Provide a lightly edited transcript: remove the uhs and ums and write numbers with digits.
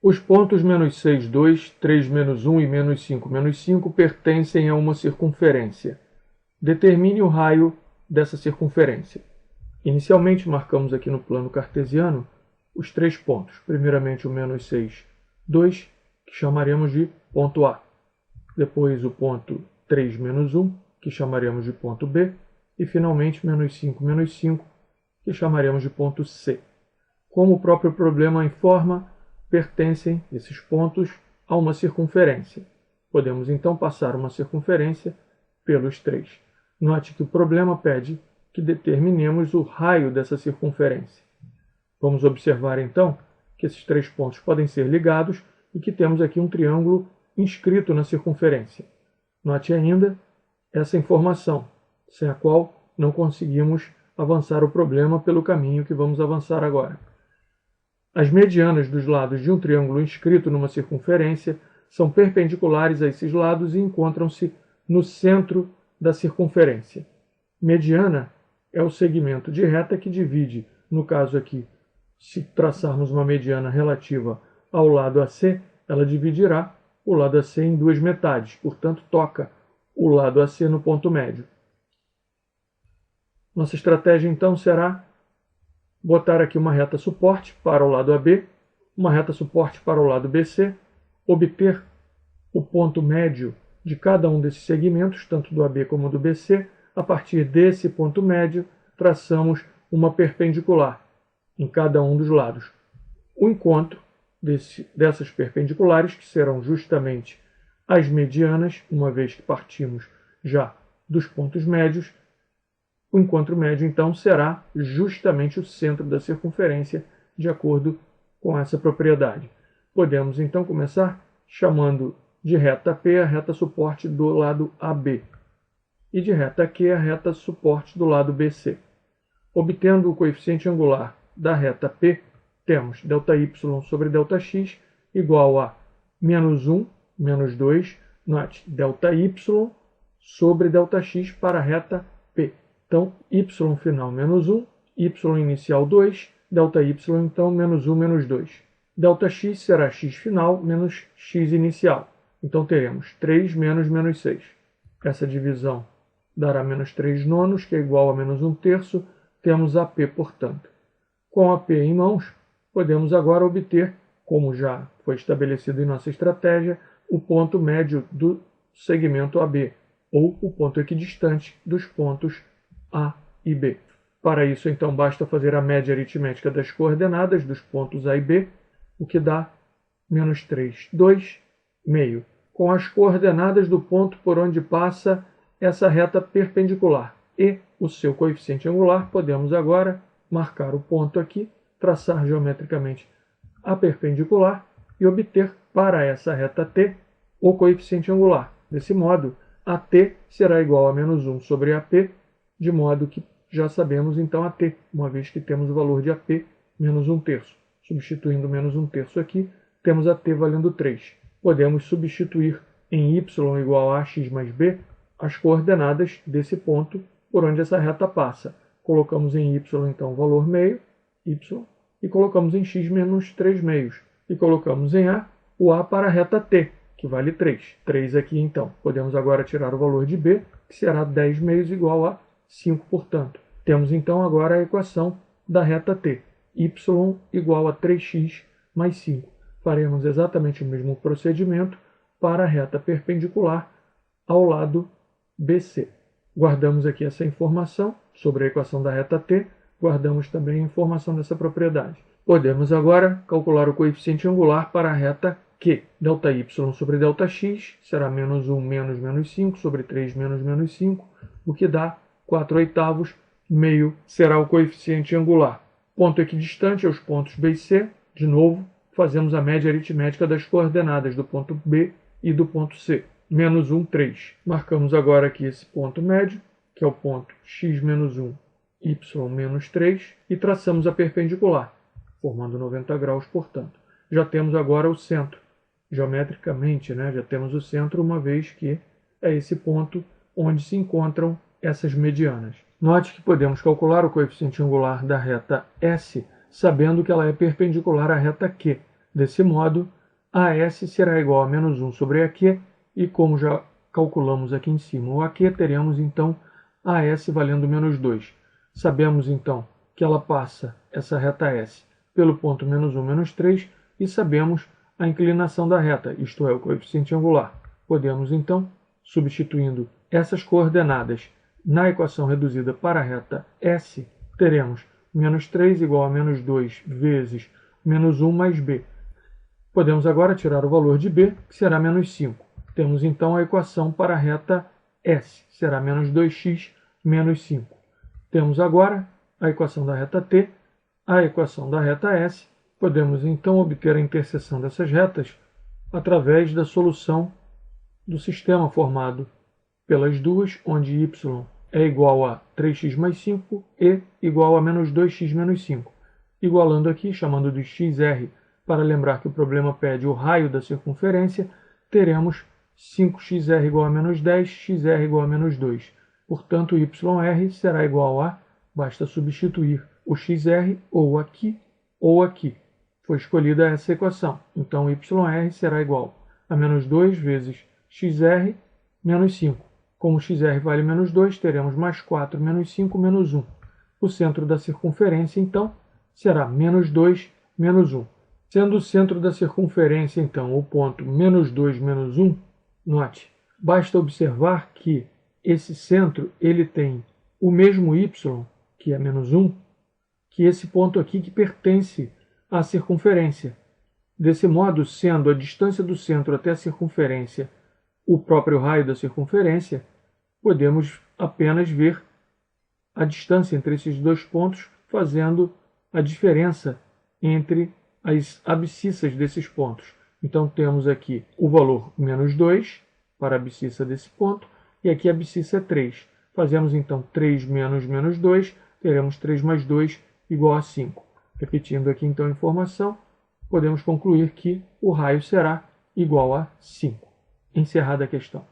Os pontos -6, 2, 3, -1 e -5, -5 pertencem a uma circunferência. Determine o raio dessa circunferência. Inicialmente, marcamos aqui no plano cartesiano os três pontos. Primeiramente o -6, 2, que chamaremos de ponto A. Depois o ponto 3, -1, que chamaremos de ponto B. E finalmente -5, -5, que chamaremos de ponto C. Como o próprio problema informa, pertencem esses pontos a uma circunferência. Podemos então passar uma circunferência pelos três. Note que o problema pede que determinemos o raio dessa circunferência. Vamos observar então que esses três pontos podem ser ligados e que temos aqui um triângulo inscrito na circunferência. Note ainda essa informação, sem a qual não conseguimos avançar o problema pelo caminho que vamos avançar agora. As medianas dos lados de um triângulo inscrito numa circunferência são perpendiculares a esses lados e encontram-se no centro da circunferência. Mediana é o segmento de reta que divide, no caso aqui, se traçarmos uma mediana relativa ao lado AC, ela dividirá o lado AC em duas metades, portanto toca o lado AC no ponto médio. Nossa estratégia então será botar aqui uma reta suporte para o lado AB, uma reta suporte para o lado BC, obter o ponto médio de cada um desses segmentos, tanto do AB como do BC. A partir desse ponto médio, traçamos uma perpendicular em cada um dos lados. O encontro dessas perpendiculares, que serão justamente as medianas, uma vez que partimos já dos pontos médios, o encontro médio, então, será justamente o centro da circunferência, de acordo com essa propriedade. Podemos, então, começar chamando de reta P a reta suporte do lado AB e de reta Q a reta suporte do lado BC. Obtendo o coeficiente angular da reta P, temos ΔY sobre ΔX igual a -1, -2, note, ΔY sobre ΔX para a reta P. Então, y final -1, y inicial 2, ΔY então -1, -2. Δx será x final menos x inicial. Então teremos 3 menos -6. Essa divisão dará -3 nonos, que é igual a -1 terço. Temos AP, portanto. Com AP em mãos, podemos agora obter, como já foi estabelecido em nossa estratégia, o ponto médio do segmento AB, ou o ponto equidistante dos pontos A e B. Para isso, então, basta fazer a média aritmética das coordenadas dos pontos A e B, o que dá -3, 2, meio, com as coordenadas do ponto por onde passa essa reta perpendicular e o seu coeficiente angular. Podemos agora marcar o ponto aqui, traçar geometricamente a perpendicular e obter para essa reta T o coeficiente angular. Desse modo, AT será igual a -1 sobre AP, de modo que já sabemos então AT, uma vez que temos o valor de AP -1 terço. Substituindo -1 terço aqui, temos AT valendo 3. Podemos substituir em y igual a x mais b as coordenadas desse ponto por onde essa reta passa. Colocamos em y então o valor meio, y, e colocamos em x menos 3 meios. E colocamos em a o a para a reta t, que vale 3. 3 aqui então. Podemos agora tirar o valor de b, que será 10 meios igual a 5, portanto. Temos então agora a equação da reta t, y igual a 3x mais 5. Faremos exatamente o mesmo procedimento para a reta perpendicular ao lado BC. Guardamos aqui essa informação sobre a equação da reta t, guardamos também a informação dessa propriedade. Podemos agora calcular o coeficiente angular para a reta Q. ΔY sobre ΔX será -1 menos -5 sobre 3 menos -5, o que dá 4/8. Meio será o coeficiente angular. Ponto equidistante aos pontos B e C. De novo, fazemos a média aritmética das coordenadas do ponto B e do ponto C. -1, 3. Marcamos agora aqui esse ponto médio, que é o ponto x menos 1, y menos 3, e traçamos a perpendicular, formando 90 graus, portanto. Já temos agora o centro. Geometricamente, já temos o centro, uma vez que é esse ponto onde se encontram essas medianas. Note que podemos calcular o coeficiente angular da reta S, sabendo que ela é perpendicular à reta Q. Desse modo, AS será igual a menos 1 sobre AQ, e como já calculamos aqui em cima o AQ, teremos então AS valendo menos 2. Sabemos então que ela passa, essa reta S, pelo ponto menos 1, menos 3, e sabemos a inclinação da reta, isto é, o coeficiente angular. Podemos então, substituindo essas coordenadas na equação reduzida para a reta S, teremos menos 3 igual a menos 2 vezes menos 1 mais b. Podemos agora tirar o valor de b, que será menos 5. Temos então a equação para a reta S, será menos 2x menos 5. Temos agora a equação da reta T, a equação da reta S. Podemos então obter a interseção dessas retas através da solução do sistema formado pelas duas, onde y é igual a 3x mais 5 e igual a menos 2x menos 5. Igualando aqui, chamando de xr, para lembrar que o problema pede o raio da circunferência, teremos 5xr igual a menos 10, xr igual a menos 2. Portanto, yr será igual a, basta substituir o xr ou aqui. Foi escolhida essa equação. Então, yr será igual a menos 2 vezes xr menos 5. Como xr vale menos 2, teremos mais 4 menos 5 menos 1. O centro da circunferência, então, será menos 2 menos 1. Sendo o centro da circunferência, então, o ponto menos 2 menos 1, note, basta observar que esse centro ele tem o mesmo y, que é menos 1, que esse ponto aqui que pertence à circunferência. Desse modo, sendo a distância do centro até a circunferência o próprio raio da circunferência, podemos apenas ver a distância entre esses dois pontos, fazendo a diferença entre as abscissas desses pontos. Então temos aqui o valor menos 2 para a abscissa desse ponto, e aqui a abscissa é 3. Fazemos então 3 menos menos 2, teremos 3 mais 2 igual a 5. Repetindo aqui então a informação, podemos concluir que o raio será igual a 5. Encerrada a questão.